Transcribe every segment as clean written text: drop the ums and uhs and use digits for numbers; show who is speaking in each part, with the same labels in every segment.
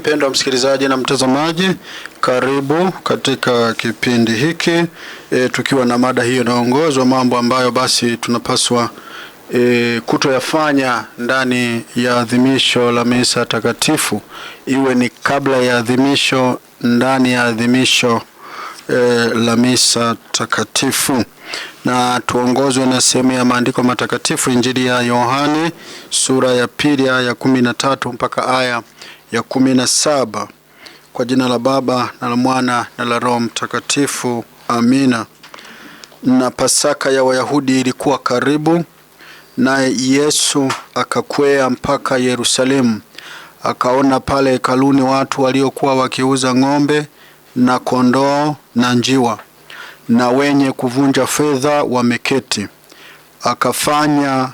Speaker 1: Mpendwa msikilizaji na mtazamaji, karibu katika kipindi hiki tukiwa na mada hiyo inaongozwa mambo ambayo basi tunapaswa kutoyafanya ndani ya adhimisho la misa takatifu, iwe ni kabla ya adhimisho, ndani ya adhimisho la misa takatifu. Na tuongozwe na sehemu ya maandiko matakatifu, Injili ya Yohane sura ya 2 aya ya 13 mpaka aya ya 17. Kwa jina la Baba na la Mwana na la Roho Mtakatifu, amina. Na Pasaka ya Wayahudi ilikuwa karibu, naye Yesu akakwea mpaka Yerusalemu. Akaona pale hekaluni watu waliokuwa wakiuza ng'ombe na kondoo na njiwa, na wenye kuvunja fedha wameketi. Akafanya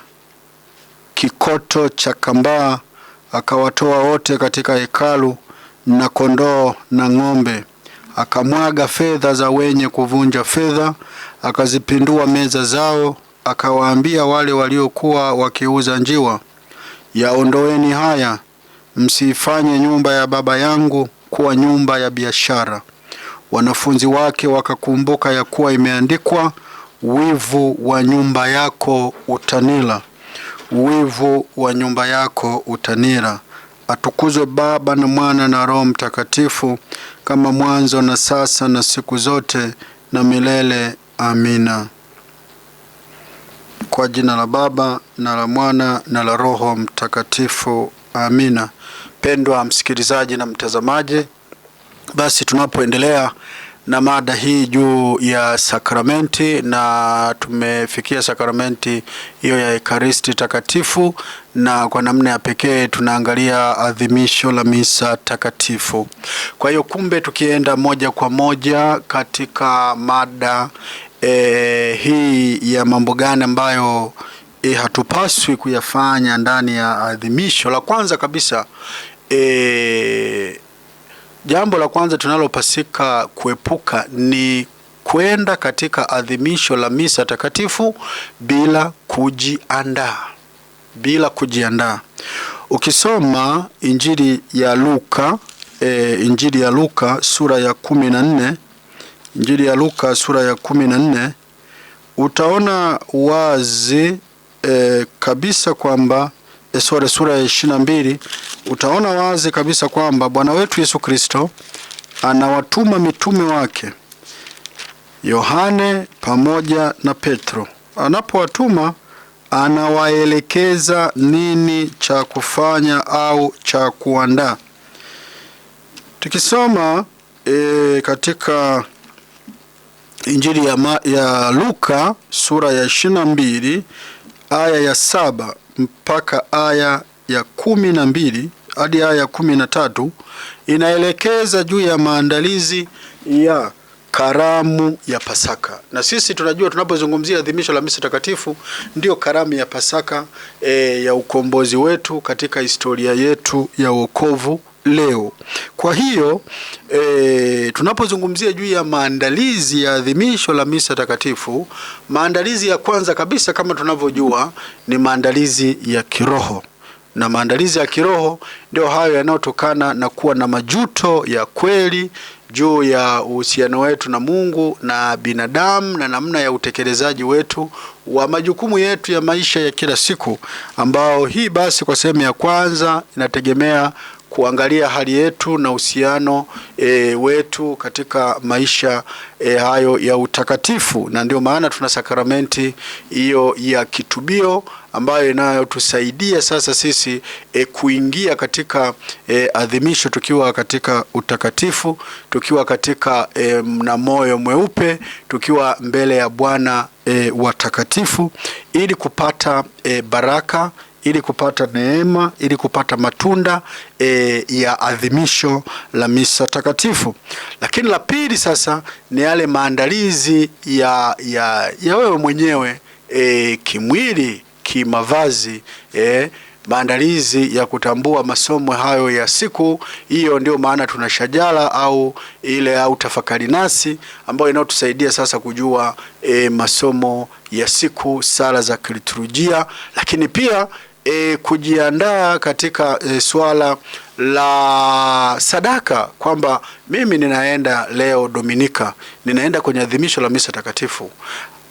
Speaker 1: kikoto cha kambaa, akawatoa wote katika hekalu, na kondoo na ng'ombe. Akamwaga fedha za wenye kuvunja fedha, akazipindua meza zao. Akawaambia wale waliokuwa wakiuza njiwa, yaondoeni haya, msiifanye nyumba ya Baba yangu kuwa nyumba ya biashara. Wanafunzi wake wakakumbuka ya kuwa imeandikwa, wivu wa nyumba yako utanila, wivu wa nyumba yako utanila. Atukuzwe Baba na Mwana na Roho Mtakatifu, kama mwanzo na sasa na siku zote na milele. Amina. Kwa jina la Baba na la Mwana na la Roho Mtakatifu. Amina. Pendwa msikilizaji na mtazamaji, basi tunapoendelea na mada hii juu ya sakramenti, na tumefikia sakramenti hiyo ya Ekaristi takatifu, na kwa namna ya pekee tunaangalia adhimisho la misa takatifu. Kwa hiyo kumbe tukienda moja kwa moja katika mada hii ya mambo gani ambayo hatupaswi kuyafanya ndani ya adhimisho. La kwanza kabisa, jambo la kwanza tunalopasika kuepuka ni kwenda katika adhimisho la misa takatifu bila kujiandaa. Ukisoma Injili ya Luka, Injili ya Luka sura ya 14, Injili ya Luka sura ya 14, utaona wazi kabisa kwamba sura ya 22, utaona wazi kabisa kwamba Bwana wetu Yesu Kristo anawatuma mitume wake Yohane pamoja na Petro. Anapowatuma anawaelekeza nini cha kufanya au cha kuandaa. Tukisoma katika Injili ya Luka sura ya 22 aya ya 7 mpaka aya ya 12 hadi aya ya 13, inaelekeza juu ya maandalizi ya karamu ya Pasaka. Na sisi tunajua tunapozungumzia adhimisho la misa takatifu, ndio karamu ya Pasaka ya ukombozi wetu katika historia yetu ya wokovu leo. Kwa hiyo tunapozungumzia juu ya maandalizi ya adhimisho la misa takatifu, maandalizi ya kwanza kabisa kama tunavyojua ni maandalizi ya kiroho. Na maandalizi ya kiroho ndio hayo yanayotokana na kuwa na majuto ya kweli juu ya uhusiano wetu na Mungu na binadamu, na namna ya utekelezaji wetu wa majukumu yetu ya maisha ya kila siku, ambao hii basi kwa sehemu ya kwanza inategemea kuangalia hali yetu na uhusiano wetu katika maisha hayo ya utakatifu. Na ndio maana tuna sakramenti hiyo ya kitubio ambayo inayotusaidia sasa sisi kuingia katika adhimisho tukiwa katika utakatifu, tukiwa katika na moyo mweupe, tukiwa mbele ya Bwana watakatifu, ili kupata baraka, ili kupata neema, ili kupata matunda ya adhimisho la misa takatifu. Lakini la pili sasa ni yale maandalizi ya wewe mwenyewe kimwili, kimavazi, maandalizi ya kutambua masomo hayo ya siku hiyo. Ndio maana tuna shajara au tafakari nasi ambayo inayotusaidia sasa kujua masomo ya siku, sala za kiliturujia, lakini pia kujiandaa katika swala la sadaka, kwamba mimi ninaenda leo Dominika, ninaenda kwenye adhimisho la misa takatifu.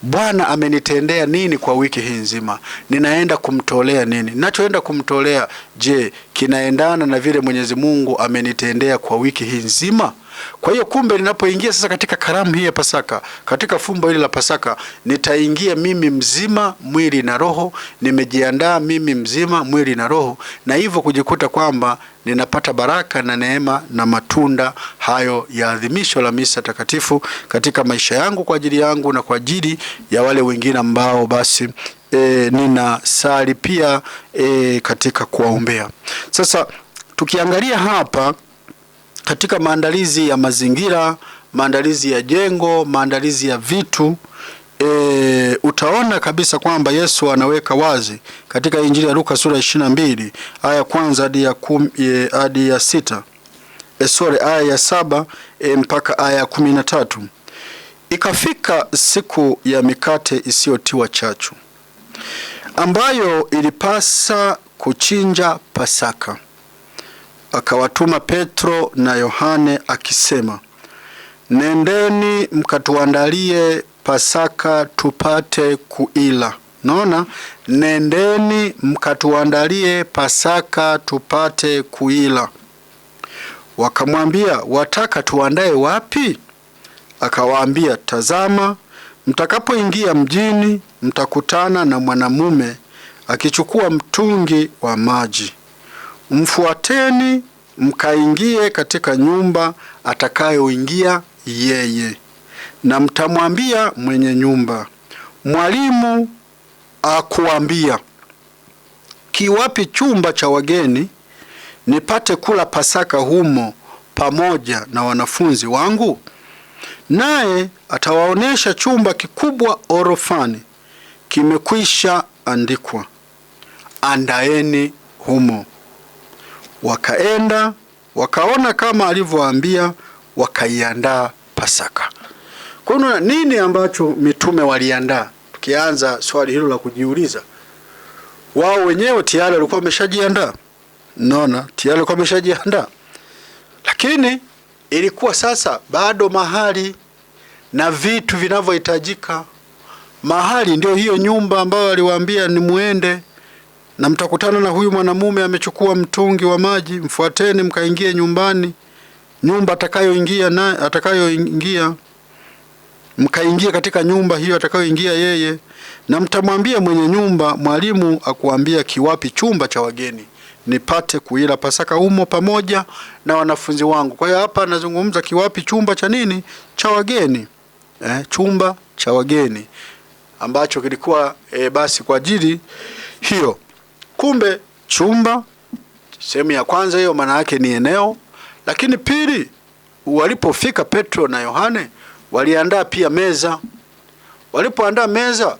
Speaker 1: Bwana amenitendea nini kwa wiki hii nzima? Ninaenda kumtolea nini? Ninachoenda kumtolea, je, kinaendana na vile Mwenyezi Mungu amenitendea kwa wiki hii nzima? Kwa hiyo kumbe, ninapoingia sasa katika karamu hii ya Pasaka, katika fumbo hili la Pasaka, nitaingia mimi mzima mwili na roho, nimejiandaa mimi mzima mwili na roho, na hivyo kujikuta kwamba ninapata baraka na neema na matunda hayo ya adhimisho la misa takatifu katika maisha yangu, kwa ajili yangu na kwa ajili ya wale wengine ambao basi ninasali pia katika kuwaombea. Sasa tukiangalia hapa katika maandalizi ya mazingira, maandalizi ya jengo, maandalizi ya vitu, utaona kabisa kwamba Yesu anaweka wazi katika Injili ya Luka sura 22 aya ya kwanza hadi ya 6, aya ya 7 mpaka aya ya 13. Ikafika siku ya mikate isiyotiwa chachu, ambayo ilipasa kuchinja Pasaka. Akawatuma Petro na Yohane akisema, nendeni mkatuandalie Pasaka tupate kuila. Naona, nendeni mkatuandalie Pasaka tupate kuila. Wakamwambia, wataka tuandae wapi? Akawaambia, tazama, mtakapoingia mjini mtakutana na mwanamume akichukua mtungi wa maji. Mfuateni mkaingie katika nyumba atakayoingia yeye, na mtamwambia mwenye nyumba, mwalimu akuambia, kiwapi chumba cha wageni nipate kula Pasaka humo pamoja na wanafunzi wangu? Naye atawaonesha chumba kikubwa orofani, kimekwisha andikwa, andaeni humo. Wakaenda wakaona kama alivyowaambia, wakaiandaa Pasaka. Kwa hiyo nini ambacho mitume waliandaa? Tukianza swali hilo la kujiuliza, wao wenyewe tayari walikuwa wameshajiandaa. Naona tayari walikuwa wameshajiandaa, lakini ilikuwa sasa bado mahali na vitu vinavyohitajika. Mahali ndio hiyo nyumba ambayo aliwaambia ni muende na mtakutana na huyu mwanamume amechukua mtungi wa maji, mfuateni mkaingie nyumbani, nyumba atakayoingia mkaingia katika nyumba hiyo atakayoingia yeye, na mtamwambia mwenye nyumba, mwalimu akuambia, kiwapi chumba cha wageni nipate kuila Pasaka humo pamoja na wanafunzi wangu. Kwa hiyo hapa nazungumza kiwapi chumba cha nini? Cha wageni. Chumba cha wageni ambacho kilikuwa basi kwa ajili hiyo. Kumbe chumba, sehemu ya kwanza hiyo, maana yake ni eneo. Lakini pili, walipofika Petro na Yohane waliandaa pia meza. Walipoandaa meza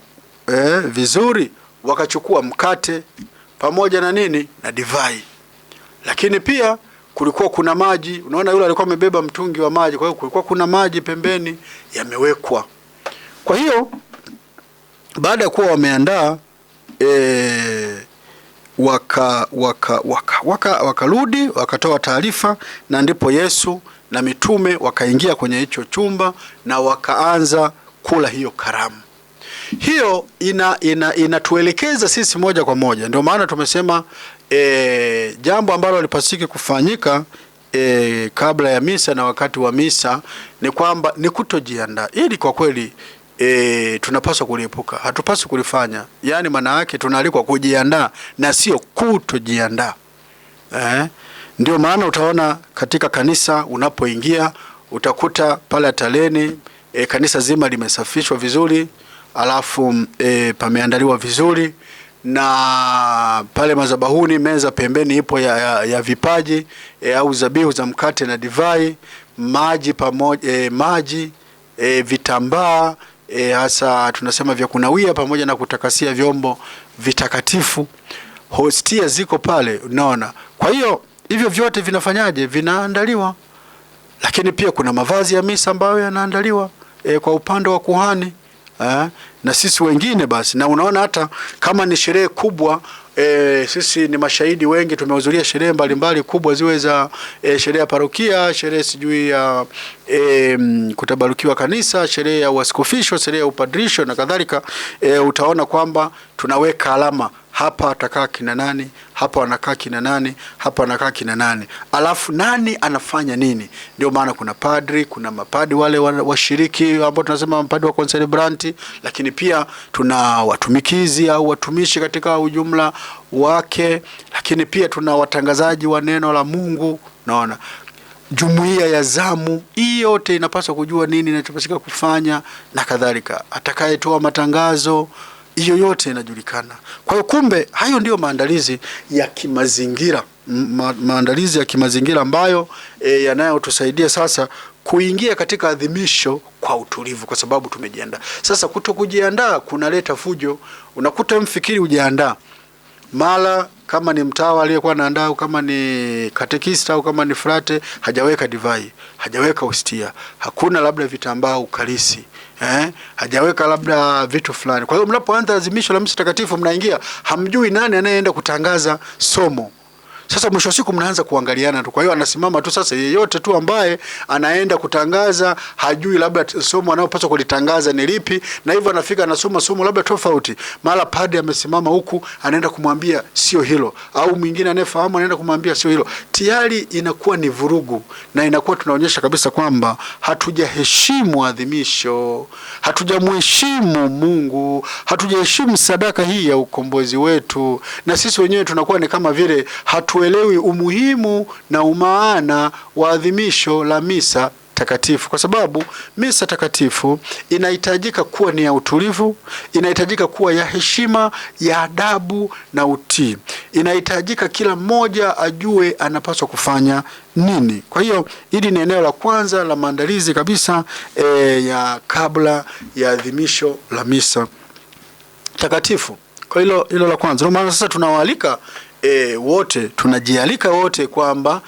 Speaker 1: vizuri, wakachukua mkate pamoja na nini, na divai. Lakini pia kulikuwa kuna maji. Unaona, yule alikuwa amebeba mtungi wa maji, kwa hiyo kulikuwa kuna maji pembeni yamewekwa. Kwa hiyo baada ya kuwa wameandaa wakarudi wakatoa taarifa, na ndipo Yesu na mitume wakaingia kwenye hicho chumba na wakaanza kula hiyo karamu. Hiyo inatuelekeza sisi moja kwa moja. Ndio maana tumesema jambo ambalo lipasiki kufanyika kabla ya misa na wakati wa misa ni kwamba ni kutojiandaa. Ili kwa kweli tunapaswa kuliepuka, hatupaswi kulifanya. Yaani maana yake tunaalikwa kujiandaa na sio kutojiandaa. Ndio maana utaona katika kanisa unapoingia utakuta pale ataleni kanisa zima limesafishwa vizuri, alafu pameandaliwa vizuri, na pale madhabahuni meza pembeni ipo ya vipaji au zabihu za mkate na divai, maji pamoja, vitambaa hasa tunasema vya kunawia pamoja na kutakasia vyombo vitakatifu. Hostia ziko pale, unaona. Kwa hiyo hivyo vyote vinafanyaje? Vinaandaliwa. Lakini pia kuna mavazi ya misa ambayo yanaandaliwa kwa upande wa kuhani na sisi wengine basi. Na unaona hata kama ni sherehe kubwa sisi ni mashahidi wengi, tumehudhuria sherehe mbalimbali kubwa, ziwe za sherehe ya parokia, sherehe sijui ya kutabarukiwa kanisa, sherehe ya uaskofisho, sherehe ya upadrisho na kadhalika. Utaona kwamba tunaweka alama hapa atakaa kina nani, hapa anakaa kina nani, hapa anakaa kina nani, alafu nani anafanya nini. Ndio maana kuna padri, kuna mapadi wale washiriki ambao tunasema mapadi wa concelebrant, lakini pia tuna watumikizi au watumishi katika ujumla wake, lakini pia tuna watangazaji wa neno la Mungu. Naona jumuiya ya zamu, hii yote inapaswa kujua nini inachopasika kufanya na kadhalika. Atakayetoa matangazo, hiyo yote inajulikana. Kwa hiyo kumbe hayo ndio maandalizi ya kimazingira, maandalizi ya kimazingira ambayo yanayotusaidia sasa kuingia katika adhimisho kwa utulivu, kwa sababu tumejiandaa. Sasa kutokujiandaa kunaleta fujo. Unakuta mfikiri hujiandaa, mara kama ni mtawa aliyekuwa anaandaa, au kama ni katekista, au kama ni frate, hajaweka divai, hajaweka hostia, hakuna labda vitambaa ukalisi, hajaweka labda vitu fulani. Kwa hiyo mnapoanza adhimisho la misa takatifu, mnaingia hamjui nani anayeenda kutangaza somo. Sasa mwisho wa siku mnaanza kuangaliana tu. Kwa hiyo anasimama tu sasa, yeyote tu ambaye anaenda kutangaza hajui labda somo anayopaswa kulitangaza ni lipi, na hivyo anafika anasoma somo labda tofauti. Mara padri amesimama huku anaenda kumwambia sio hilo, au mwingine anayefahamu anaenda kumwambia sio hilo. Tayari inakuwa ni vurugu, na inakuwa tunaonyesha kabisa kwamba hatujaheshimu adhimisho, hatujamheshimu Mungu, hatujaheshimu sadaka hii ya ukombozi wetu, na sisi wenyewe tunakuwa ni kama vile hatuelewi umuhimu na umaana wa adhimisho la misa takatifu, kwa sababu misa takatifu inahitajika kuwa ni ya utulivu, inahitajika kuwa ya heshima, ya adabu na utii. Inahitajika kila mmoja ajue anapaswa kufanya nini. Kwa hiyo hili ni eneo la kwanza la maandalizi kabisa ya kabla ya adhimisho la misa takatifu. Kwa hilo la kwanza. Ndio maana sasa tunawaalika wote, tunajialika wote kwamba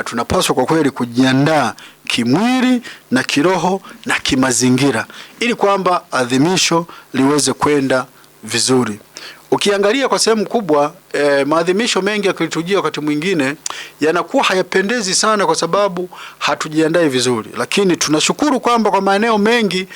Speaker 1: tunapaswa kwa kweli kujiandaa kimwili na kiroho na kimazingira, ili kwamba adhimisho liweze kwenda vizuri. Ukiangalia kwa sehemu kubwa maadhimisho mengi ya kiliturujia wakati mwingine yanakuwa hayapendezi sana, kwa sababu hatujiandai vizuri. Lakini tunashukuru kwamba kwa maeneo mengi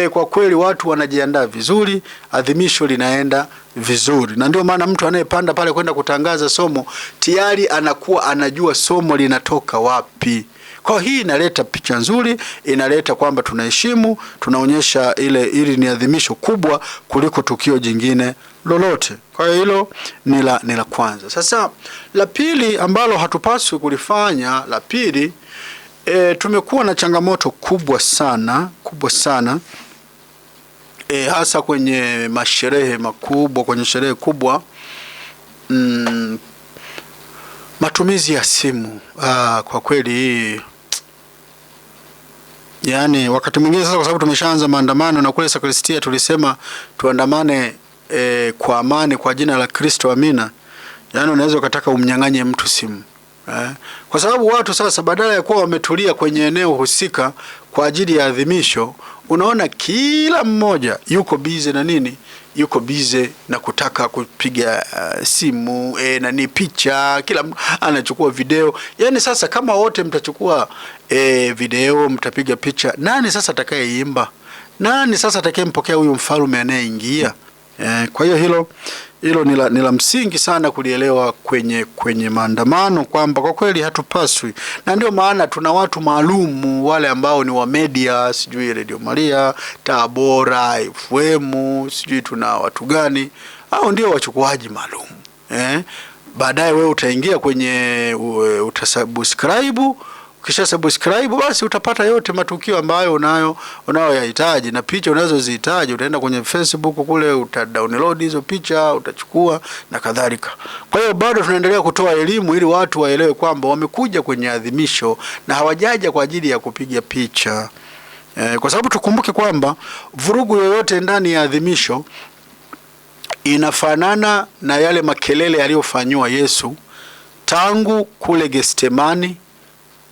Speaker 1: kwa kweli watu wanajiandaa vizuri, adhimisho linaenda vizuri. Na ndio maana mtu anayepanda pale kwenda kutangaza somo tayari anakuwa anajua somo linatoka wapi. Kwa hii inaleta picha nzuri, inaleta kwamba tunaheshimu, tunaonyesha ili ni adhimisho kubwa kuliko tukio jingine lolote. Kwa hiyo hilo ni la kwanza. Sasa la pili ambalo hatupaswi kulifanya, la pili tumekuwa na changamoto kubwa sana hasa kwenye masherehe makubwa, kwenye sherehe kubwa, matumizi ya simu. Kwa kweli yani wakati mwingine sasa, kwa sababu tumeshaanza maandamano na kule sakristia tulisema tuandamane kwa amani kwa jina la Kristo, amina. Yani unaweza ukataka umnyang'anye mtu simu. Kwa sababu watu sasa badala ya kuwa wametulia kwenye eneo husika kwa ajili ya adhimisho, unaona kila mmoja yuko bize na nini? Yuko bize na kutaka kupiga simu na ni picha, kila anachukua video. Yani sasa kama wote mtachukua video, mtapiga picha, nani sasa atakayeimba? Nani sasa atakayempokea huyu mfalme anayeingia? Kwa hiyo hilo ni la msingi sana kulielewa kwenye maandamano, kwamba kwa kweli hatupaswi. Na ndio maana tuna watu maalumu, wale ambao ni wa media, sijui Radio Maria, Tabora, FM, sijui tuna watu gani, hao ndio wachukuaji maalumu. Baadaye wewe utaingia kwenye utasubscribe. Ukisha subscribe basi utapata yote matukio ambayo unayoyahitaji, na picha unazozihitaji utaenda kwenye Facebook kule, utadownload hizo picha, utachukua na kadhalika. Kwa hiyo bado tunaendelea kutoa elimu ili watu waelewe kwamba wamekuja kwenye adhimisho na hawajaja kwa ajili ya kupiga picha. Kwa sababu tukumbuke kwamba vurugu yoyote ndani ya adhimisho inafanana na yale makelele yaliyofanywa Yesu tangu kule Getsemani,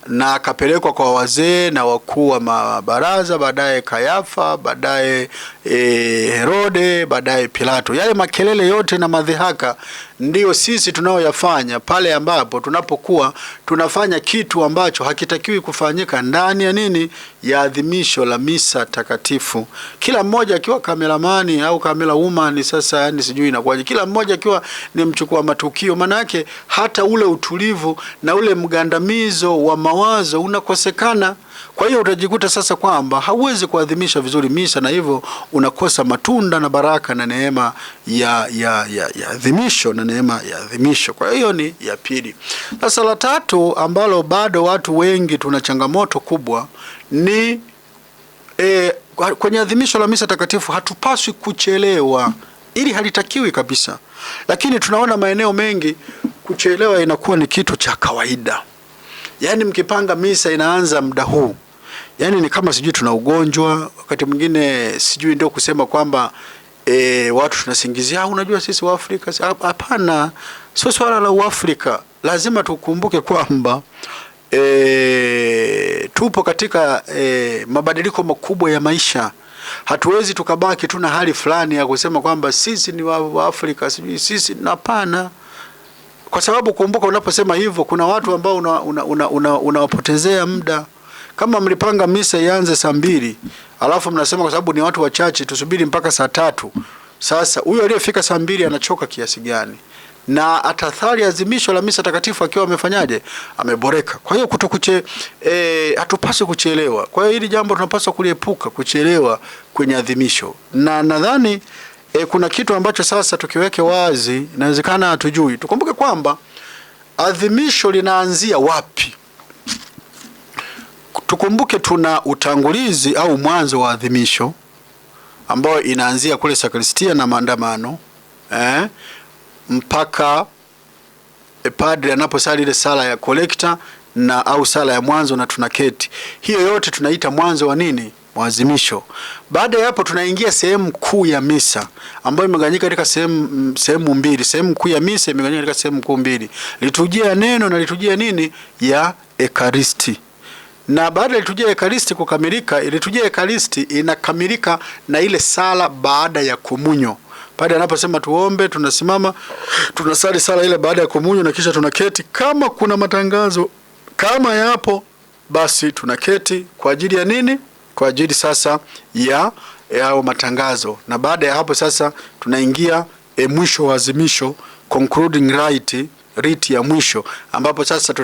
Speaker 1: na akapelekwa kwa wazee na wakuu wa mabaraza, baadaye Kayafa, baadaye Herode, baadaye Pilato. Yale makelele yote na madhihaka ndio sisi tunaoyafanya pale ambapo tunapokuwa tunafanya kitu ambacho hakitakiwi kufanyika ndani ya nini, ya adhimisho la misa takatifu. Kila mmoja akiwa kameramani au kamera woman, sasa yani sijui inakuwaje, kila mmoja akiwa ni mchukua matukio, maana yake hata ule utulivu na ule mgandamizo wa mawazo unakosekana. Kwa hiyo utajikuta sasa kwamba hauwezi kuadhimisha vizuri misa, na hivyo unakosa matunda na baraka na neema ya adhimisho na neema ya adhimisho. Kwa hiyo ni ya pili. Sasa la tatu ambalo bado watu wengi tuna changamoto kubwa ni kwenye adhimisho la misa takatifu hatupaswi kuchelewa. Ili halitakiwi kabisa. Lakini tunaona maeneo mengi kuchelewa inakuwa ni kitu cha kawaida. Yaani mkipanga misa inaanza muda huu, yaani ni kama sijui tuna ugonjwa. Wakati mwingine sijui ndio kusema kwamba watu tunasingizia unajua sisi wa Afrika. Hapana, sio swala la Uafrika. Lazima tukumbuke kwamba tupo katika mabadiliko makubwa ya maisha. Hatuwezi tukabaki tuna hali fulani ya kusema kwamba sisi ni wa Afrika, sisi hapana. Kwa sababu kumbuka, unaposema hivyo kuna watu ambao unawapotezea muda. Kama mlipanga misa ianze saa 2, alafu mnasema kwa sababu ni watu wachache tusubiri mpaka saa 3. Sasa huyo aliyefika saa 2 anachoka kiasi gani? Na atathari azimisho la misa takatifu akiwa amefanyaje? Ameboreka. Kwa hiyo hatupaswi kuchelewa. Kwa hiyo hili jambo tunapaswa kuliepuka, kuchelewa kwenye adhimisho. Na nadhani kuna kitu ambacho sasa tukiweke wazi, inawezekana hatujui. Tukumbuke kwamba adhimisho linaanzia wapi? Tukumbuke tuna utangulizi au mwanzo wa adhimisho ambao inaanzia kule sakristia na maandamano mpaka padri anaposali ile sala ya kolekta na au sala ya mwanzo na tunaketi. Hiyo yote tunaita mwanzo wa nini? Mwazimisho. Baada ya hapo tunaingia sehemu kuu ya misa ambayo imegawanyika katika sehemu mbili. Sehemu kuu ya misa imegawanyika katika sehemu kuu mbili. Liturujia ya neno na liturujia nini? Ya Ekaristi. Na baada ya liturujia ya Ekaristi kukamilika, liturujia ya Ekaristi inakamilika na ile sala baada ya komunyo. Padre anaposema tuombe, tunasimama, tunasali sala ile baada ya komunyo na kisha tunaketi. Kama kuna matangazo kama yapo, basi tunaketi kwa ajili ya nini? Kwa ajili sasa ya matangazo. Na baada ya hapo sasa tunaingia mwisho wa azimisho, concluding rite ya mwisho, ambapo sasa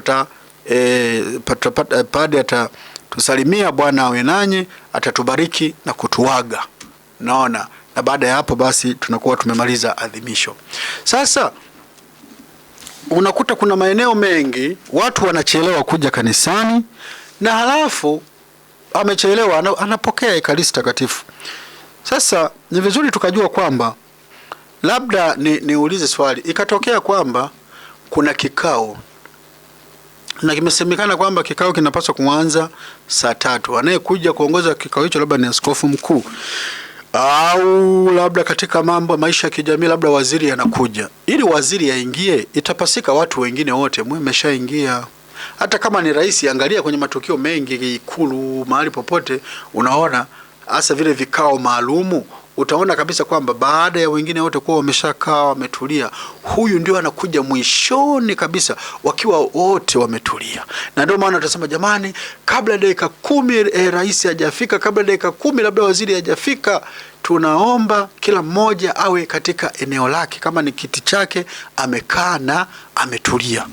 Speaker 1: padre atatusalimia, Bwana awe nanyi, atatubariki na kutuaga. Naona. Na baada ya hapo basi tunakuwa tumemaliza adhimisho. Sasa unakuta kuna maeneo mengi watu wanachelewa kuja kanisani, na halafu amechelewa anapokea Ekaristi takatifu. Sasa ni vizuri tukajua kwamba labda niulize swali, ikatokea kwamba kuna kikao na kimesemekana kwamba kikao kinapaswa kuanza saa 3. Anayekuja kuongoza kikao hicho labda ni askofu mkuu au labda katika mambo maisha ya kijamii labda waziri anakuja. Ili waziri aingie itapasika watu wengine wote mmeshaingia. Hata kama ni rais, angalia kwenye matukio mengi Ikulu, mahali popote unaona hasa vile vikao maalumu, utaona kabisa kwamba baada ya wengine wote kuwa wameshakaa wametulia, huyu ndio anakuja mwishoni kabisa wakiwa wote wametulia. Na ndio maana tutasema jamani, kabla dakika 10 rais hajafika, kabla dakika 10 labda waziri hajafika, tunaomba kila mmoja awe katika eneo lake, kama ni kiti chake amekaa na ametulia.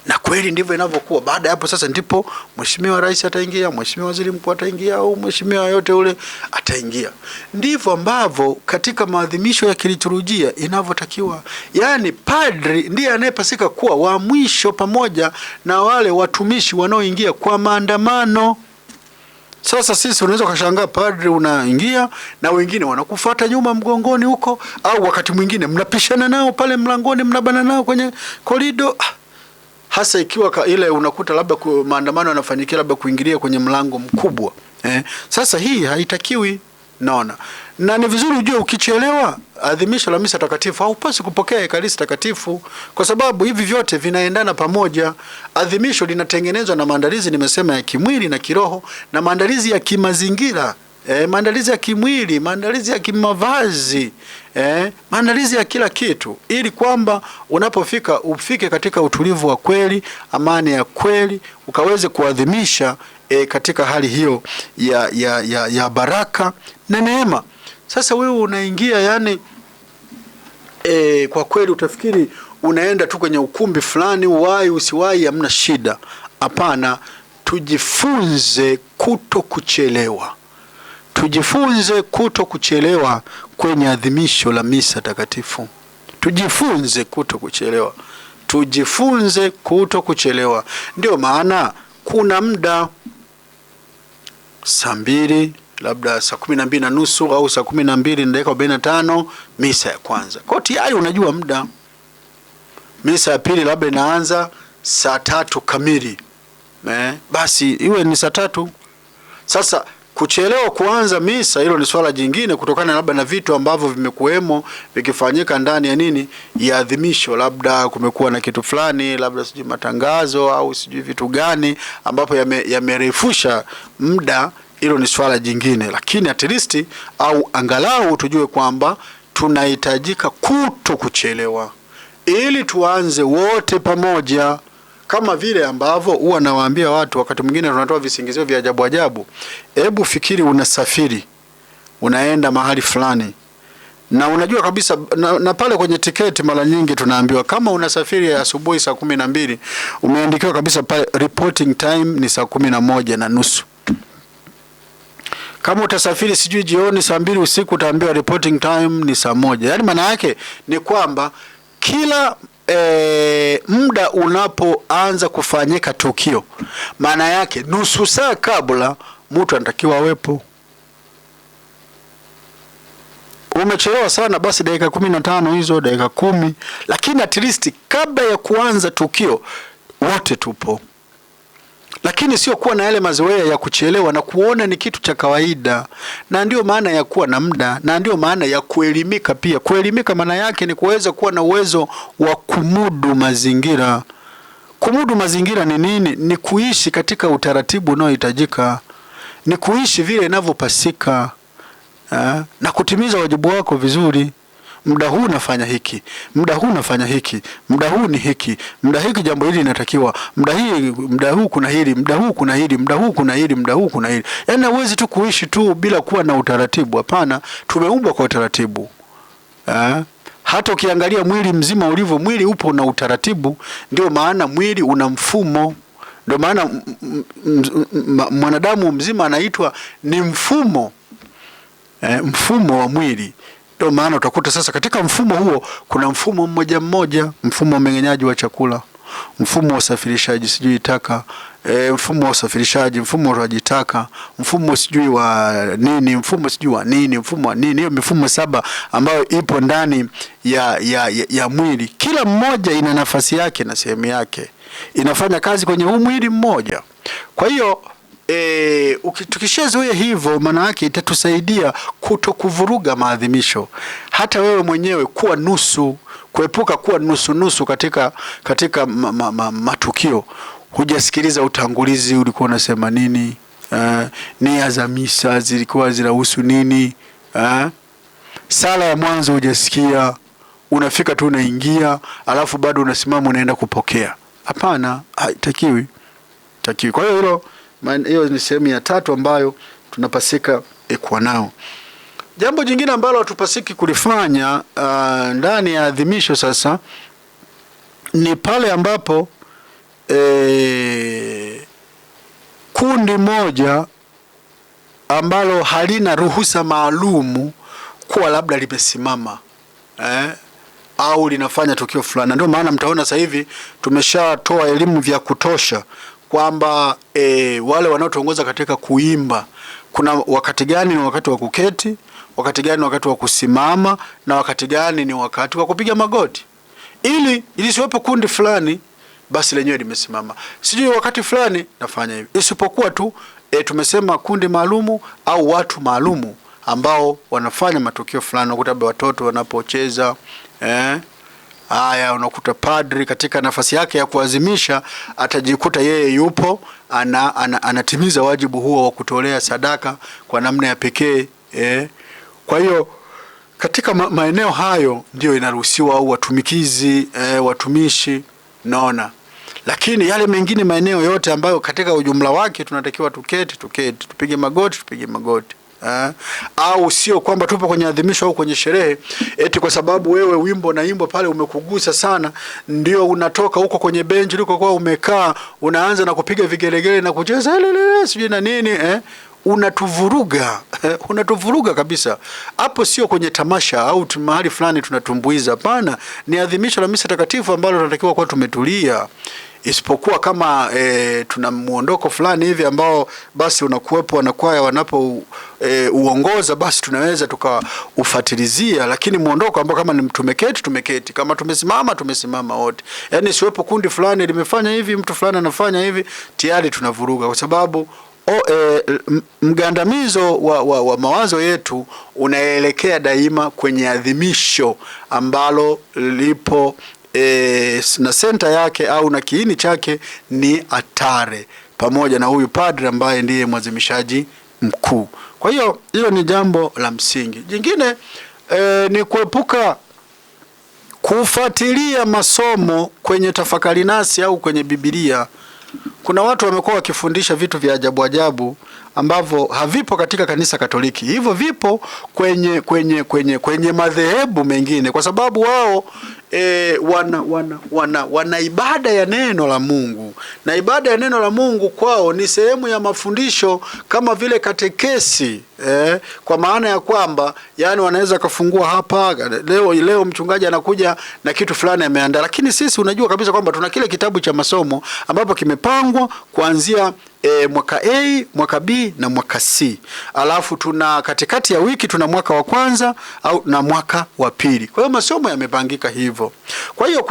Speaker 1: Na kweli ndivyo inavyokuwa. Baada ya hapo sasa ndipo mheshimiwa rais ataingia, mheshimiwa waziri mkuu ataingia, au mheshimiwa yote ule ataingia. Ndivyo ambavyo katika maadhimisho ya kiliturujia inavyotakiwa. Yaani padri ndiye anayepasika kuwa wa mwisho pamoja na wale watumishi wanaoingia kwa maandamano. Sasa sisi unaweza kushangaa padri unaingia na wengine wanakufuata nyuma mgongoni huko, au wakati mwingine mnapishana nao pale mlangoni, mnabana nao kwenye korido. Hasa ikiwa ile unakuta labda maandamano yanafanyikia labda kuingilia kwenye mlango mkubwa. Sasa hii haitakiwi, naona. Na ni vizuri ujue ukichelewa adhimisho la misa takatifu haupasi kupokea Ekaristi takatifu, kwa sababu hivi vyote vinaendana pamoja. Adhimisho linatengenezwa na maandalizi nimesema ya kimwili na kiroho, na maandalizi ya kimazingira maandalizi ya kimwili, maandalizi ya kimavazi, maandalizi ya kila kitu, ili kwamba unapofika ufike katika utulivu wa kweli, amani ya kweli, ukaweze kuadhimisha katika hali hiyo ya baraka na neema. Sasa wewe unaingia yani, kwa kweli utafikiri unaenda tu kwenye ukumbi fulani, uwai usiwai hamna shida. Hapana, tujifunze kuto kuchelewa. Tujifunze kuto kuchelewa kwenye adhimisho la misa takatifu. Tujifunze kuto kuchelewa. Tujifunze kuto kuchelewa. Ndio maana kuna muda saa 2, labda saa 12:30 au saa 12:45 misa ya kwanza. Kwa tayari unajua muda. Misa ya pili labda inaanza saa 3 kamili. Basi iwe ni saa 3. Sasa kuchelewa kuanza misa, hilo ni swala jingine, kutokana labda na vitu ambavyo vimekuwemo vikifanyika ndani ya nini, ya adhimisho. Labda kumekuwa na kitu fulani, labda sijui matangazo au sijui vitu gani ambapo yamerefusha muda. Hilo ni swala jingine, lakini at least au angalau tujue kwamba tunahitajika kuto kuchelewa, ili tuanze wote pamoja. Kama vile ambavyo huwa nawaambia watu, wakati mwingine tunatoa visingizio vya ajabu ajabu. Hebu fikiri unasafiri, unaenda mahali fulani, na unajua kabisa na pale kwenye tiketi mara nyingi tunaambiwa kama unasafiri asubuhi saa 12, umeandikiwa kabisa pale reporting time ni saa 11:30. Kama utasafiri sijui jioni saa 2 usiku, utaambiwa reporting time ni saa 1. Yaani maana yake ni kwamba kila muda unapoanza kufanyika tukio, maana yake nusu saa kabla mtu anatakiwa awepo. Umechelewa sana, basi dakika 15 hizo, dakika 10, lakini at least kabla ya kuanza tukio wote tupo. Lakini sio kuwa na yale mazoea ya kuchelewa na kuona ni kitu cha kawaida. Na ndio maana ya kuwa na muda, na ndio maana ya kuelimika pia. Kuelimika maana yake ni kuweza kuwa na uwezo wa kumudu mazingira. Kumudu mazingira ni nini? Ni kuishi katika utaratibu unaohitajika. Ni kuishi vile inavyopasika, na kutimiza wajibu wako vizuri. Muda huu nafanya hiki, muda huu nafanya hiki, muda huu ni hiki, muda hiki jambo hili linatakiwa, muda huu kuna hili, muda huu kuna hili, muda huu kuna hili, muda huu kuna hili. Yaani huwezi tu kuishi tu bila kuwa na utaratibu. Hapana, tumeumbwa kwa utaratibu. Hata ukiangalia mwili mzima ulivyo, mwili upo na utaratibu. Ndio maana mwili una mfumo. Ndio maana mwanadamu mzima anaitwa ni mfumo. Mfumo wa mwili. Ndio maana utakuta sasa katika mfumo huo kuna mfumo mmoja mmoja, mfumo wa mmeng'enyaji wa chakula, mfumo wa usafirishaji sijui taka, mfumo wa usafirishaji, mfumo wa taka, mfumo sijui wa nini, mfumo sijui wa nini, mfumo wa nini. Hiyo mifumo 7 ambayo ipo ndani ya mwili. Kila mmoja ina nafasi yake na sehemu yake. Inafanya kazi kwenye huu mwili mmoja. Kwa hiyo tukishazoea hivyo, maana yake itatusaidia kutokuvuruga maadhimisho. Hata wewe mwenyewe kuwa nusu, kuepuka kuwa nusu katika matukio. Hujasikiliza utangulizi, ulikuwa unasema nini? Nia za misa zilikuwa zinahusu nini? Sala ya mwanzo hujasikia, unafika tu unaingia, alafu bado unasimama unaenda kupokea. Hapana, haitakiwi. Kwa hiyo ni sehemu ya 3 ambayo tunapasika kuwa nao. Jambo jingine ambalo hatupasiki kulifanya ndani ya adhimisho sasa ni pale ambapo kundi moja ambalo halina ruhusa maalumu kuwa labda limesimama au linafanya tukio fulani. Ndio maana mtaona sasa hivi tumeshatoa elimu vya kutosha kwamba wale wanaotuongoza katika kuimba, kuna wakati gani ni wakati wa kuketi, wakati gani ni wakati wa kusimama, na wakati gani ni wakati wa kupiga magoti, ili siwepo kundi fulani basi lenyewe limesimama, sijui wakati fulani nafanya hivi. Isipokuwa tu tumesema kundi maalumu au watu maalumu ambao wanafanya matukio fulani. Unakuta watoto wanapocheza, unakuta padri katika nafasi yake ya kuazimisha atajikuta yeye yupo anatimiza wajibu huo wa kutolea sadaka kwa namna ya pekee. Kwa hiyo katika maeneo hayo ndio inaruhusiwa au watumikizi, watumishi, naona. Lakini yale mengine maeneo yote ambayo katika ujumla wake tunatakiwa tuketi, tupige magoti. Au sio kwamba tupo kwenye adhimisho au kwenye sherehe eti kwa sababu wewe wimbo na imbo pale umekugusa sana ndio unatoka huko kwenye benchi ulikokuwa umekaa unaanza na kupiga vigelegele na kucheza sijui na nini. Unatuvuruga kabisa. Hapo sio kwenye tamasha au mahali fulani tunatumbuiza, hapana. Ni adhimisho la misa takatifu ambalo tunatakiwa kuwa tumetulia. Isipokuwa kama tuna muondoko fulani hivi ambao basi unakuwepo wanakwaya wanapo uongoza, basi tunaweza tukaufuatilizia. Lakini muondoko ambao kama ni tumeketi, kama tumesimama wote. Yaani siwepo kundi fulani limefanya hivi, mtu fulani anafanya hivi, tayari tunavuruga, kwa sababu mgandamizo wa mawazo yetu unaelekea daima kwenye adhimisho ambalo lipo na senta yake au na kiini chake ni altare, pamoja na huyu padre ambaye ndiye mwazimishaji mkuu. Kwa hiyo hilo ni jambo la msingi. Jingine ni kuepuka kufuatilia masomo kwenye tafakari nasi au kwenye Biblia. Kuna watu wamekuwa wakifundisha vitu vya ajabu ambavyo havipo katika kanisa Katoliki. Hivyo vipo kwenye madhehebu mengine, kwa sababu wao wana ibada ya neno la Mungu, na ibada ya neno la Mungu kwao ni sehemu ya mafundisho kama vile katekesi. Kwa maana ya kwamba yani wanaweza kafungua hapa leo mchungaji anakuja na kitu fulani ameandaa, lakini sisi unajua kabisa kwamba tuna kile kitabu cha masomo ambapo kimepangwa kuanzia mwaka A, mwaka B na mwaka C. Alafu tuna katikati ya wiki tuna mwaka wa kwanza au na mwaka wa pili. Kwa hiyo masomo yamepangika hivyo. Kwa hiyo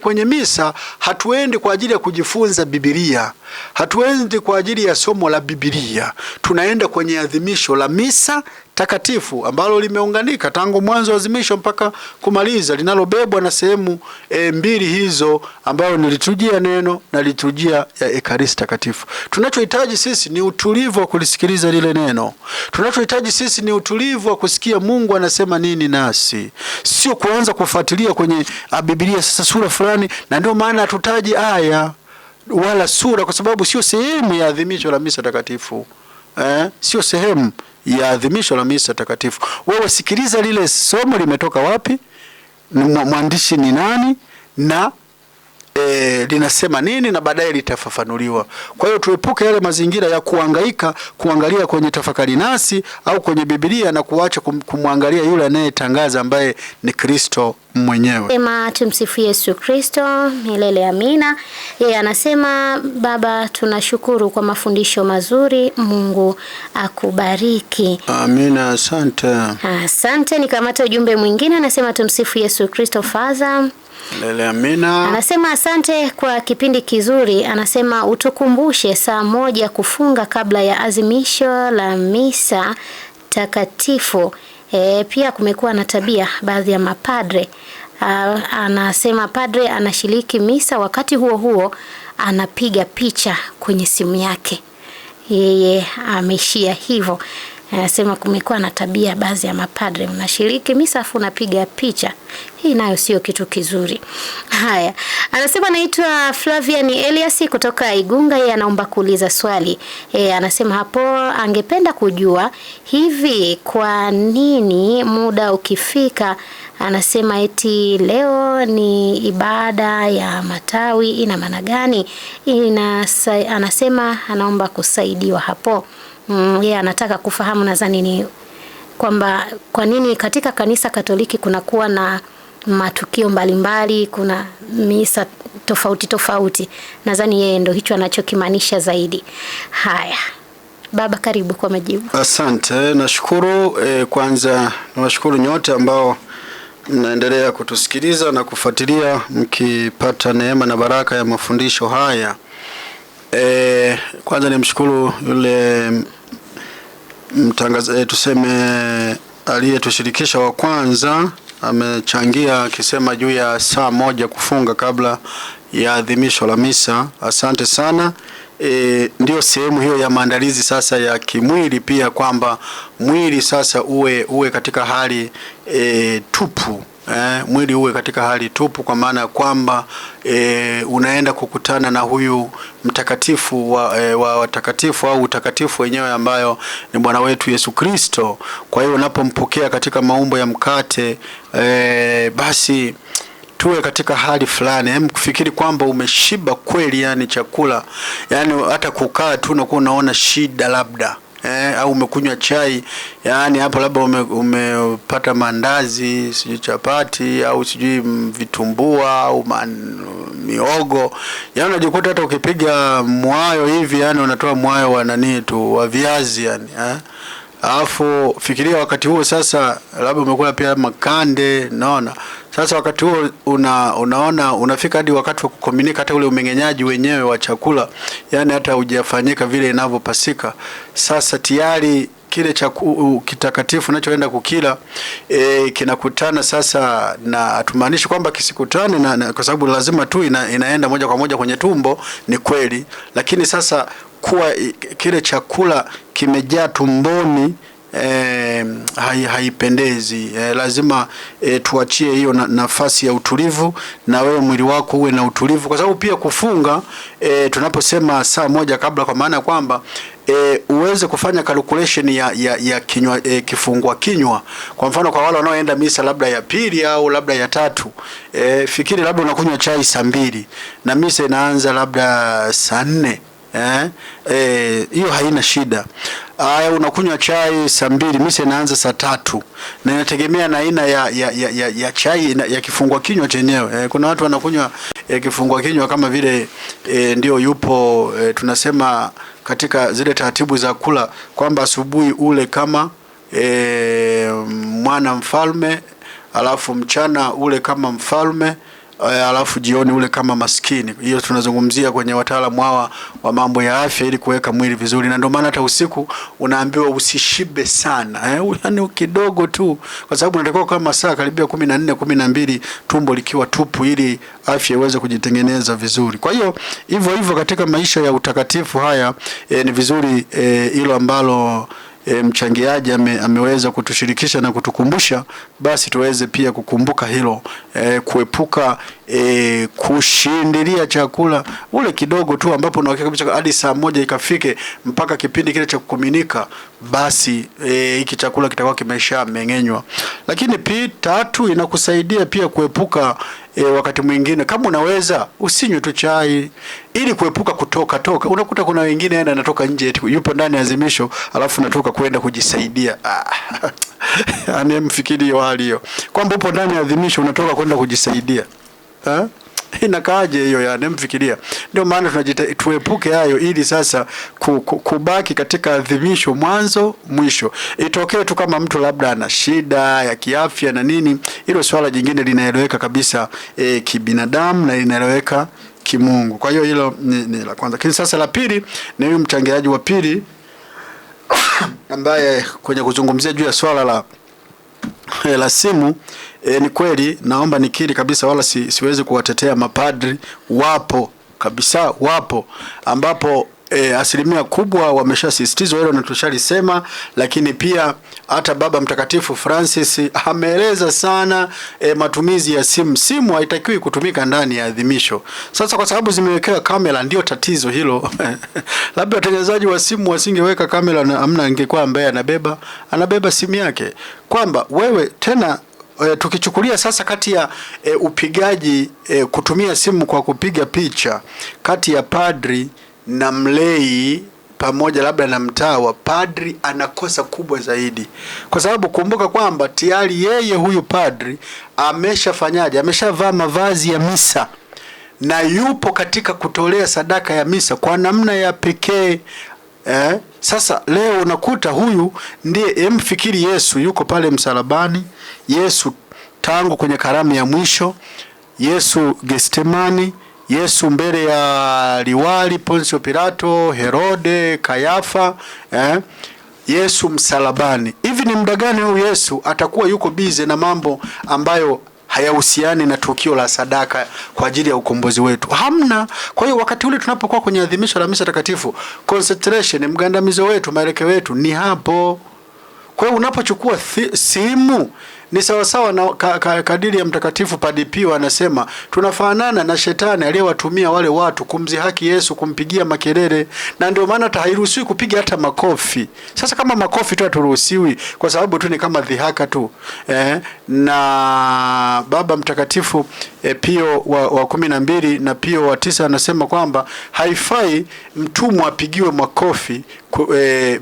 Speaker 1: kwenye misa hatuendi kwa ajili ya kujifunza Biblia. Hatuendi kwa ajili ya somo la Biblia. Tunaenda kwenye adhimisho la misa takatifu ambalo limeunganika tangu mwanzo wa adhimisho mpaka kumaliza, linalobebwa na sehemu mbili hizo ambayo ni liturujia neno na liturujia ya Ekaristi takatifu. Tunachohitaji sisi ni utulivu wa kulisikiliza lile neno. Tunachohitaji sisi ni utulivu wa kusikia Mungu anasema nini nasi. Sio kuanza kufuatilia kwenye Biblia sasa sura fulani, na ndio maana hatutaji aya wala sura, kwa sababu sio sehemu ya adhimisho la misa takatifu. Sio sehemu ya adhimisho la misa takatifu. Wewe sikiliza lile somo limetoka wapi, mwandishi ni nani, na linasema nini, na baadaye litafafanuliwa. Kwa hiyo tuepuke yale mazingira ya kuangalia kwenye tafakari nasi au kwenye Biblia na kuacha kumwangalia yule anayetangaza ambaye ni Kristo mwenyewe.
Speaker 2: Sema tumsifu Yesu Kristo, milele amina. Yeye anasema, Baba tunashukuru kwa mafundisho mazuri, Mungu akubariki.
Speaker 1: Amina, asante.
Speaker 2: Asante. Nikamata ujumbe mwingine, anasema tumsifu Yesu Kristo Father.
Speaker 1: Milele amina.
Speaker 2: Anasema asante kwa kipindi kizuri. Anasema utukumbushe saa 1 kufunga kabla ya azimisho la misa takatifu. Pia kumekuwa na tabia baadhi ya mapadre. Anasema padre anashiriki misa, wakati huo huo anapiga picha kwenye simu yake. Yeye ameshia hivyo. Anasema kumekuwa na tabia baadhi ya mapadre, unashiriki misa afu unapiga picha. Hii nayo sio kitu kizuri. Haya, anasema naitwa Flavian Elias kutoka Igunga. Yeye anaomba kuuliza swali. Anasema hapo angependa kujua hivi kwa nini muda ukifika, anasema eti leo ni ibada ya matawi, ina maana gani? Anasema anaomba kusaidiwa hapo. Yeye anataka kufahamu, nadhani ni kwamba kwa nini katika kanisa Katoliki kunakuwa na matukio mbalimbali, kuna misa tofauti. Nadhani yeye ndo hicho anachokimaanisha zaidi. Haya, baba karibu kwa majibu.
Speaker 1: Asante, nashukuru. Kwanza nawashukuru nyote ambao mnaendelea kutusikiliza na kufuatilia mkipata neema na baraka ya mafundisho haya. Kwanza nimshukuru yule mtangazaji, tuseme aliyetushirikisha wa kwanza, amechangia akisema juu ya saa 1 kufunga kabla ya adhimisho la misa. Asante sana. ndio sehemu hiyo ya maandalizi sasa ya kimwili pia, kwamba mwili sasa uwe katika hali tupu. Mwili uwe katika hali tupu, kwa maana ya kwamba unaenda kukutana na huyu mtakatifu wa watakatifu au utakatifu wenyewe ambayo ni Bwana wetu Yesu Kristo. Kwa hiyo unapompokea katika maumbo ya mkate, basi tuwe katika hali fulani, kufikiri kwamba umeshiba kweli, yani chakula, yani hata kukaa tu unakuwa unaona shida labda. Au umekunywa chai, yani hapo labda umepata mandazi, sijui chapati au sijui vitumbua au miogo, yani unajikuta hata ukipiga mwayo hivi, yani unatoa mwayo wa nani tu, wa viazi yani. Alafu fikiria wakati huo sasa labda umekula pia makande, naona. Sasa wakati huo unaona unafika hadi wakati wa kukomunika, hata ule umeng'enyaji wenyewe wa chakula, yani hata hujafanyika vile inavyopasika. Sasa tayari kile kitakatifu unachoenda kukila kinakutana sasa, na hatumaanishi kwamba kisikutane na kwa sababu lazima tu inaenda moja kwa moja kwenye tumbo, ni kweli, lakini sasa kuwa kile chakula kimejaa tumboni haipendezi. Lazima tuachie hiyo nafasi ya utulivu, na wewe mwili wako uwe na utulivu, kwa sababu pia kufunga tunaposema saa moja kabla, kwa maana kwamba uweze kufanya calculation ya kinywa, kifungua kinywa. Kwa mfano kwa wale wanaoenda misa labda ya pili au labda ya tatu, fikiri labda unakunywa chai saa 2 na misa inaanza labda saa 4. Hiyo haina shida. Unakunywa chai saa 2, misa inaanza saa 3, na inategemea na aina ya chai ya kifungua kinywa chenyewe. Kuna watu wanakunywa kifungua kinywa kama vile ndio yupo tunasema katika zile taratibu za kula kwamba asubuhi ule kama mwana mfalme, alafu mchana ule kama mfalme, alafu jioni ule kama maskini. Hiyo tunazungumzia kwenye wataalamu hawa wa mambo ya afya, ili kuweka mwili vizuri. Na ndio maana hata usiku unaambiwa usishibe sana, yani kidogo tu, kwa sababu unatakiwa kama saa karibia 14 12 tumbo likiwa tupu, ili afya iweze kujitengeneza vizuri. Kwa hiyo hivyo katika maisha ya utakatifu haya ni vizuri hilo ambalo mchangiaji ameweza kutushirikisha na kutukumbusha, basi tuweze pia kukumbuka hilo, kuepuka kushindilia chakula ule kidogo tu, ambapo unahakika kabisa hadi saa 1 ikafike mpaka kipindi kile cha kukuminika, basi hiki chakula kitakuwa kimesha mmeng'enywa. Lakini pia 3 inakusaidia pia kuepuka wakati mwingine kama unaweza usinywe tu chai, ili kuepuka kutoka. Unakuta kuna wengine anatoka nje eti yupo ndani ya azimisho, alafu natoka kwenda kujisaidia. Yaani mfikiri hiyo hali hiyo, kwamba upo ndani ya azimisho unatoka kwenda kujisaidia. Inakaaje hiyo? Yani mfikiria. Ndio maana tuepuke hayo, ili sasa kubaki katika adhimisho mwanzo mwisho. Itokee tu kama mtu labda ana shida ya kiafya na nini, hilo swala jingine linaeleweka kabisa kibinadamu na linaeleweka kimungu. Kwa hiyo hilo ni la kwanza. Lakini sasa la pili ni huyu mchangiaji wa pili ambaye kwenye kuzungumzia juu ya swala la simu. Ni kweli, naomba nikiri kabisa, wala siwezi kuwatetea mapadri. Wapo kabisa, wapo ambapo asilimia kubwa wameshasisitizwa hilo na tushalisema, lakini pia hata Baba Mtakatifu Francis ameeleza sana matumizi ya simu. Simu haitakiwi kutumika ndani ya adhimisho. Sasa kwa sababu zimewekewa kamera, ndio tatizo hilo. Labda watengenezaji wa simu wasingeweka kamera, na amna ingekuwa ambaye anabeba simu yake, kwamba wewe tena tukichukulia sasa kati ya upigaji kutumia simu kwa kupiga picha kati ya padri na mlei pamoja labda na mtawa, padri anakosa kubwa zaidi, kwa sababu kumbuka kwamba tayari yeye huyu padri ameshavaa mavazi ya misa na yupo katika kutolea sadaka ya misa kwa namna ya pekee. Sasa leo unakuta huyu ndiye, mfikiri Yesu yuko pale msalabani, Yesu tangu kwenye karamu ya mwisho, Yesu Getsemani, Yesu mbele ya liwali Ponsio Pilato, Herode, Kayafa, Yesu msalabani. Hivi ni muda gani huyu Yesu atakuwa yuko bize na mambo ambayo hayahusiani na tukio la sadaka kwa ajili ya ukombozi wetu. Hamna. Kwa hiyo wakati ule tunapokuwa kwenye adhimisho la misa takatifu, concentration, mgandamizo wetu, maelekeo yetu ni hapo. Kwa hiyo unapochukua simu ni sawasawa na kadiri ya Mtakatifu Padre Pio anasema tunafanana na shetani aliyewatumia wale watu kumzihaki Yesu, kumpigia makelele, na ndio maana hairuhusiwi kupiga hata makofi. Sasa kama makofi tu haturuhusiwi kwa sababu tu ni kama dhihaka tu. Na Baba Mtakatifu Pio wa 12 na Pio wa 9 anasema kwamba haifai mtumwa apigiwe makofi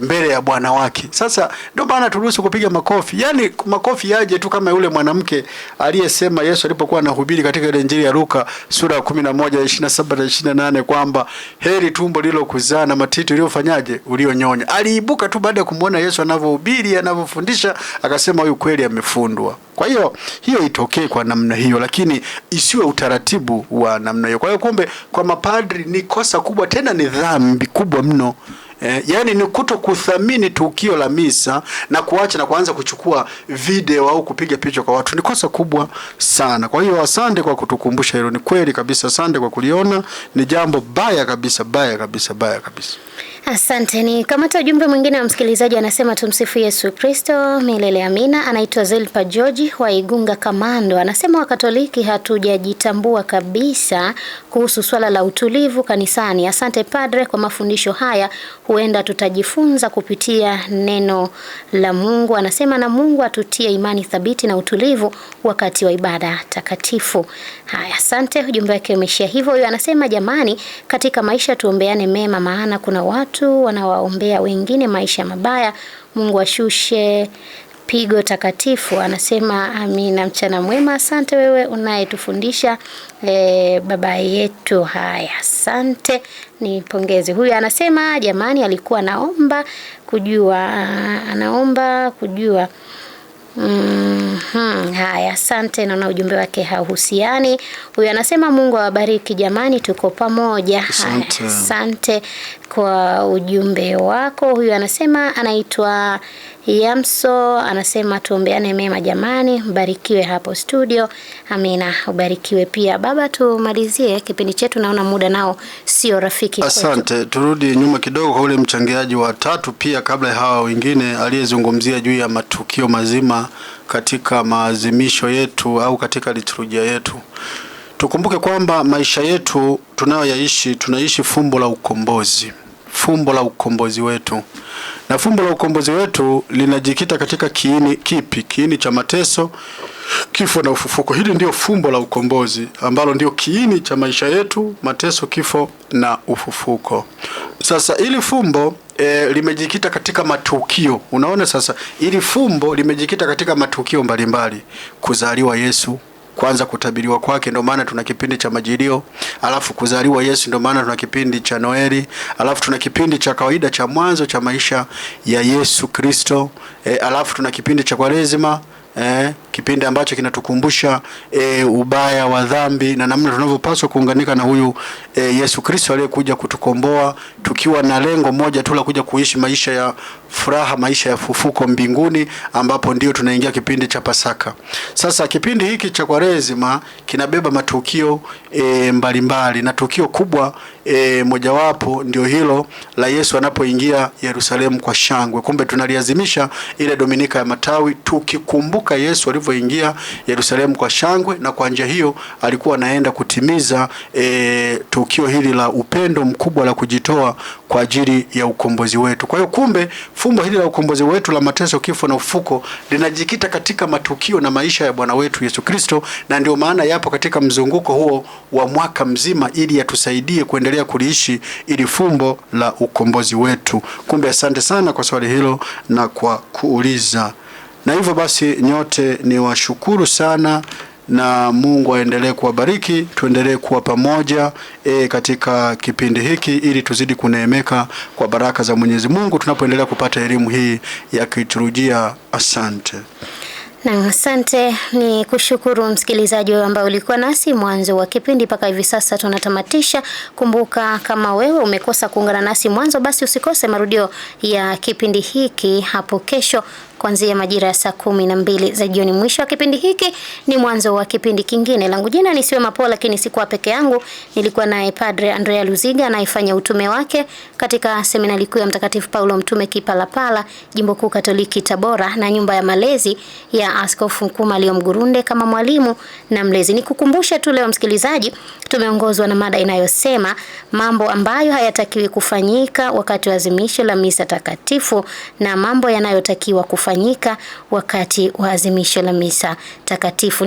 Speaker 1: mbele ya bwana wake. Sasa ndio maana turuhusu kupiga makofi. Yaani makofi yaje tu kama yule mwanamke aliyesema Yesu alipokuwa anahubiri katika ile Injili ya Luka sura ya 11:27 na 28 kwamba heri tumbo lililokuzaa na matiti uliofanyaje, ulionyonya. Aliibuka tu baada ya kumuona Yesu anavyohubiri, anavyofundisha, akasema huyu kweli amefundwa. Kwa hiyo itokee kwa namna hiyo, lakini isiwe utaratibu wa namna hiyo. Kwa hiyo kumbe kwa mapadri ni kosa kubwa, tena ni dhambi kubwa mno. Yani ni kuto kuthamini tukio la misa na kuacha na kuanza kuchukua video au kupiga picha kwa watu. Ni kosa kubwa sana. Kwa hiyo asante kwa kutukumbusha hilo. Ni kweli kabisa, asante kwa kuliona. Ni jambo baya kabisa, baya kabisa, baya kabisa.
Speaker 2: Asante. Ni kamata ujumbe mwingine wa msikilizaji, anasema tumsifu Yesu Kristo milele amina. Anaitwa Zelpa George wa Igunga Kamando. Anasema Wakatoliki hatujajitambua kabisa kuhusu swala la utulivu kanisani. Asante Padre kwa mafundisho haya, huenda tutajifunza kupitia neno la Mungu. Anasema na Mungu atutie imani thabiti na utulivu wakati wa ibada takatifu. Haya, asante. Ujumbe wake umeishia hivyo. Huyo anasema jamani, katika maisha tuombeane mema, maana kuna watu wanawaombea wengine maisha mabaya. Mungu ashushe pigo takatifu. Anasema amina. Mchana mwema. Asante wewe unayetufundisha baba yetu. Haya, asante, ni pongezi. Huyu anasema jamani, alikuwa anaomba kujua. Haya, asante. Naona ujumbe wake hauhusiani. Huyu anasema Mungu awabariki jamani, tuko pamoja. Haya, asante kwa ujumbe wako. Huyu anasema anaitwa Yamso, anasema tuombeane mema jamani, mbarikiwe hapo studio. Amina, ubarikiwe pia. Baba, tumalizie kipindi chetu, naona muda nao sio rafiki.
Speaker 1: Asante. Turudi nyuma kidogo kwa ule mchangiaji wa tatu pia kabla ya hawa wengine, aliyezungumzia juu ya matukio mazima katika maazimisho yetu au katika liturujia yetu. Tukumbuke kwamba maisha yetu tunayoyaishi, tunaishi fumbo la ukombozi. Fumbo la ukombozi wetu. Na fumbo la ukombozi wetu linajikita katika kiini kipi? Kiini cha mateso, kifo na ufufuko. Hili ndio fumbo la ukombozi ambalo ndio kiini cha maisha yetu: mateso, kifo na ufufuko. Sasa ili fumbo limejikita katika matukio. Unaona sasa, ili fumbo limejikita katika matukio mbalimbali: kuzaliwa Yesu, kwanza kutabiriwa kwake, ndio maana tuna kipindi cha Majilio, alafu kuzaliwa Yesu, ndio maana tuna kipindi cha Noeli, alafu tuna kipindi cha kawaida cha mwanzo cha maisha ya Yesu Kristo, alafu tuna kipindi cha Kwaresima, kipindi ambacho kinatukumbusha ubaya wa dhambi na namna tunavyopaswa kuunganika na huyu Yesu Kristo aliyekuja kutukomboa, tukiwa na lengo moja tu la kuja kuishi maisha ya furaha, maisha ya fufuko mbinguni, ambapo ndio tunaingia kipindi cha Pasaka. Sasa kipindi hiki cha Kwaresima kinabeba matukio mbalimbali, na tukio kubwa mojawapo ndio hilo la Yesu anapoingia Yerusalemu kwa shangwe. Kumbe tunaliazimisha ile Dominika ya Matawi tukikumbuka Yesu alivyoingia Yerusalemu kwa shangwe, na kwa njia hiyo alikuwa anaenda kutimiza tukio hili la upendo mkubwa la kujitoa kwa ajili ya ukombozi wetu. Kwa hiyo kumbe fumbo hili la ukombozi wetu la mateso, kifo na ufufuko linajikita katika matukio na maisha ya Bwana wetu Yesu Kristo, na ndio maana yapo katika mzunguko huo wa mwaka mzima ili yatusaidie kuendelea kuliishi ili fumbo la ukombozi wetu. Kumbe asante sana kwa swali hilo na kwa kuuliza. Na hivyo basi nyote ni washukuru sana, na Mungu aendelee kuwabariki. Tuendelee kuwa pamoja katika kipindi hiki ili tuzidi kuneemeka kwa baraka za Mwenyezi Mungu tunapoendelea kupata elimu hii ya liturujia. Asante.
Speaker 2: Na asante, ni kushukuru msikilizaji wewe ambaye ulikuwa nasi mwanzo wa kipindi mpaka hivi sasa tunatamatisha. Kumbuka, kama wewe umekosa kuungana nasi mwanzo, basi usikose marudio ya kipindi hiki hapo kesho kuanzia majira ya saa 12 za jioni. Mwisho wa kipindi hiki ni mwanzo wa kipindi kingine. Langu jina ni Siwe Mapola, lakini sikuwa peke yangu, nilikuwa naye Padre Andrea Luziga anayefanya utume wake katika seminari kuu ya Mtakatifu Paulo Mtume Kipalapala, Jimbo Kuu Katoliki Tabora, na nyumba ya malezi ya Askofu Mkuu Malio Mgurunde kama mwalimu na mlezi. Nikukumbusha tu leo msikilizaji, tumeongozwa na mada inayosema mambo ambayo hayatakiwi kufanyika wakati wa azimisho la misa takatifu na mambo yanayotakiwa kufanyika wakati wa azimisho la misa takatifu.